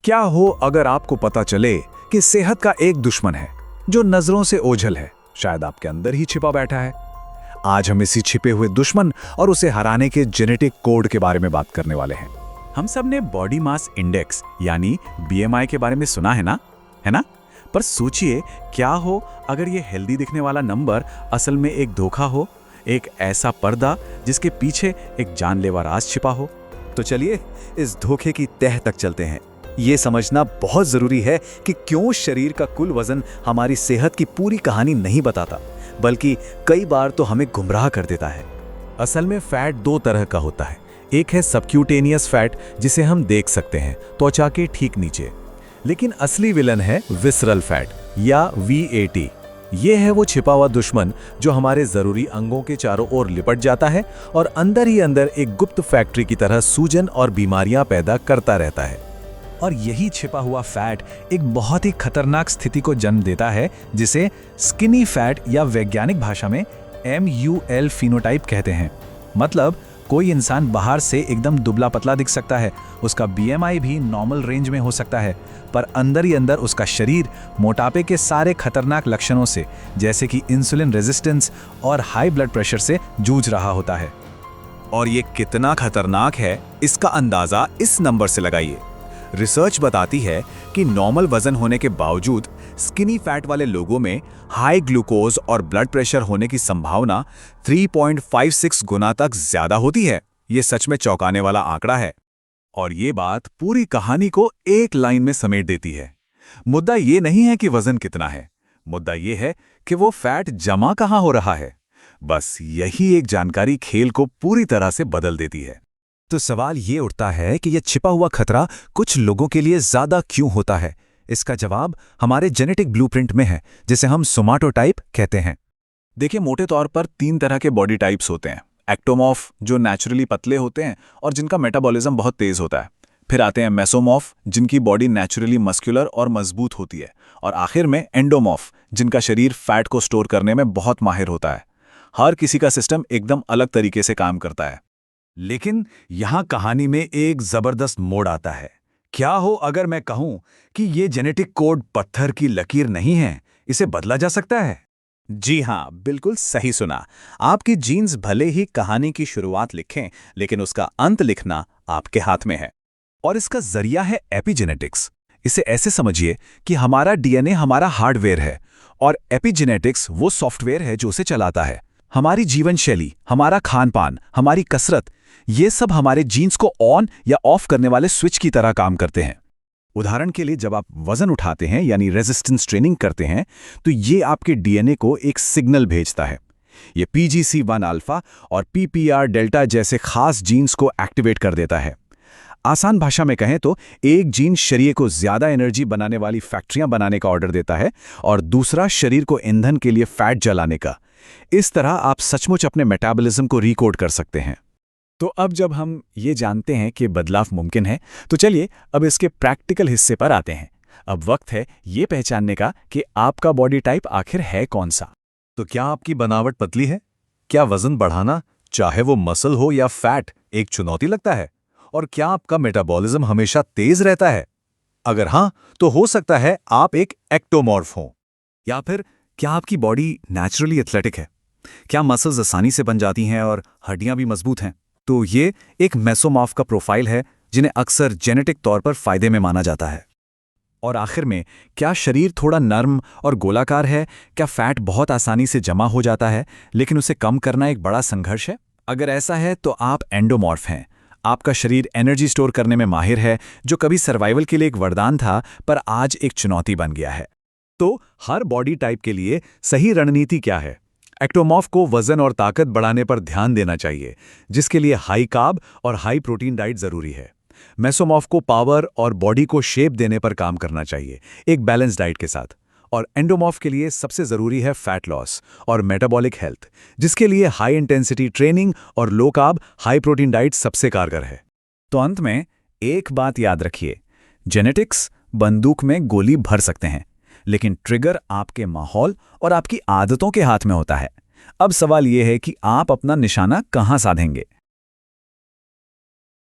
क्या हो अगर आपको पता चले कि सेहत का एक दुश्मन है जो नजरों से ओझल है, शायद आपके अंदर ही छिपा बैठा है। आज हम इसी छिपे हुए दुश्मन और उसे हराने के जेनेटिक कोड के बारे में बात करने वाले हैं। हम सब ने बॉडी मास इंडेक्स यानी बीएमआई के बारे में सुना है ना? पर सोचिए, क्या हो अगर ये हेल्दी दिखने वाला नंबर असल में एक धोखा हो, एक ऐसा पर्दा जिसके पीछे एक जानलेवा राज छिपा हो। तो चलिए इस धोखे की तह तक चलते हैं। ये समझना बहुत जरूरी है कि क्यों शरीर का कुल वजन हमारी सेहत की पूरी कहानी नहीं बताता, बल्कि कई बार तो हमें गुमराह कर देता है। असल में फैट दो तरह का होता है। एक है सबक्यूटेनियस फैट, जिसे हम देख सकते हैं त्वचा के ठीक नीचे, लेकिन असली विलन है विसरल फैट या VAT। ये है वो छिपा हुआ दुश्मन जो हमारे जरूरी अंगों के चारों ओर लिपट जाता है और अंदर ही अंदर एक गुप्त फैक्ट्री की तरह सूजन और बीमारियां पैदा करता रहता है। और यही छिपा हुआ फैट एक बहुत ही खतरनाक स्थिति को जन्म देता है, जिसे स्किनी फैट या वैज्ञानिक भाषा में MUL फिनोटाइप कहते हैं। मतलब कोई इंसान बाहर से एकदम दुबला पतला दिख सकता है, उसका BMI भी नॉर्मल रेंज में हो सकता है, पर अंदर ही अंदर उसका शरीर मोटापे के सारे खतरनाक लक्षणों से, जैसे कि इंसुलिन रेजिस्टेंस और हाई ब्लड प्रेशर से जूझ रहा होता है। और ये कितना खतरनाक है, इसका अंदाजा इस नंबर से लगाइए। रिसर्च बताती है कि नॉर्मल वजन होने के बावजूद स्किनी फैट वाले लोगों में हाई ग्लूकोज और ब्लड प्रेशर होने की संभावना 3.56 गुना तक ज्यादा होती है। ये सच में चौंकाने वाला आंकड़ा है। और ये बात पूरी कहानी को एक लाइन में समेट देती है। मुद्दा ये नहीं है कि वजन कितना है, मुद्दा ये है कि वो फैट जमा कहाँ हो रहा है। बस यही एक जानकारी खेल को पूरी तरह से बदल देती है। तो सवाल ये उठता है कि यह छिपा हुआ खतरा कुछ लोगों के लिए ज्यादा क्यों होता है। इसका जवाब हमारे जेनेटिक ब्लूप्रिंट में है, जिसे हम सोमाटोटाइप कहते हैं। देखिए, मोटे तौर पर 3 तरह के बॉडी टाइप्स होते हैं। एक्टोमॉर्फ, जो नेचुरली पतले होते हैं और जिनका मेटाबॉलिज्म बहुत तेज होता है। फिर आते हैं मेसोमॉर्फ, जिनकी बॉडी नेचुरली मस्कुलर और मजबूत होती है। और आखिर में एंडोमॉर्फ, जिनका शरीर फैट को स्टोर करने में बहुत माहिर होता है। हर किसी का सिस्टम एकदम अलग तरीके से काम करता है। लेकिन यहां कहानी में एक जबरदस्त मोड़ आता है। क्या हो अगर मैं कहूं कि ये जेनेटिक कोड पत्थर की लकीर नहीं है, इसे बदला जा सकता है? जी हाँ, बिल्कुल सही सुना। आपकी जीन्स भले ही कहानी की शुरुआत लिखें, लेकिन उसका अंत लिखना आपके हाथ में है। और इसका जरिया है एपिजेनेटिक्स। इसे ऐसे समझिए कि हमारा DNA हमारा हार्डवेयर है और एपिजेनेटिक्स वो सॉफ्टवेयर है जो उसे चलाता है। हमारी जीवन शैली, हमारा खान पान, हमारी कसरत, ये सब हमारे जीन्स को ऑन या ऑफ करने वाले स्विच की तरह काम करते हैं। उदाहरण के लिए, जब आप वजन उठाते हैं यानी रेजिस्टेंस ट्रेनिंग करते हैं, तो ये आपके DNA को एक सिग्नल भेजता है। ये PGC1 अल्फा और PPR डेल्टा जैसे खास जीन्स को एक्टिवेट कर देता है। आसान भाषा में कहें तो एक जीन शरीर को ज्यादा एनर्जी बनाने वाली फैक्ट्रियां बनाने का ऑर्डर देता है और दूसरा शरीर को ईंधन के लिए फैट जलाने का। इस तरह आप सचमुच अपने मेटाबॉलिज्म को रिकोड कर सकते हैं। तो अब जब हम ये जानते हैं कि बदलाव मुमकिन है, तो चलिए अब इसके प्रैक्टिकल हिस्से पर आते हैं। अब वक्त है ये पहचानने का कि आपका बॉडी टाइप आखिर है कौन सा। तो क्या आपकी बनावट पतली है? क्या वजन बढ़ाना, चाहे वो मसल हो या फैट, एक चुनौती लगता है? और क्या आपका मेटाबॉलिज्म हमेशा तेज रहता है? अगर हाँ, तो हो सकता है आप एक एक्टोमॉर्फ हो। या फिर क्या आपकी बॉडी नेचुरली एथलेटिक है? क्या मसल्स आसानी से बन जाती हैं और हड्डियां भी मजबूत हैं? तो ये एक मेसोमॉर्फ का प्रोफाइल है, जिन्हें अक्सर जेनेटिक तौर पर फायदे में माना जाता है। और आखिर में, क्या शरीर थोड़ा नर्म और गोलाकार है? क्या फैट बहुत आसानी से जमा हो जाता है, लेकिन उसे कम करना एक बड़ा संघर्ष है? अगर ऐसा है तो आप एंडोमॉर्फ हैं। आपका शरीर एनर्जी स्टोर करने में माहिर है, जो कभी सर्वाइवल के लिए एक वरदान था, पर आज एक चुनौती बन गया है। तो हर बॉडी टाइप के लिए सही रणनीति क्या है? एक्टोमॉर्फ को वजन और ताकत बढ़ाने पर ध्यान देना चाहिए, जिसके लिए हाई कार्ब और हाई प्रोटीन डाइट जरूरी है। मेसोमॉर्फ को पावर और बॉडी को शेप देने पर काम करना चाहिए, एक बैलेंस डाइट के साथ। और एंडोमॉर्फ के लिए सबसे जरूरी है फैट लॉस और मेटाबॉलिक हेल्थ, जिसके लिए हाई इंटेंसिटी ट्रेनिंग और low carb high protein diet सबसे कारगर है। तो अंत में एक बात याद रखिए, जेनेटिक्स बंदूक में गोली भर सकते हैं, लेकिन ट्रिगर आपके माहौल और आपकी आदतों के हाथ में होता है। अब सवाल यह है कि आप अपना निशाना कहां साधेंगे।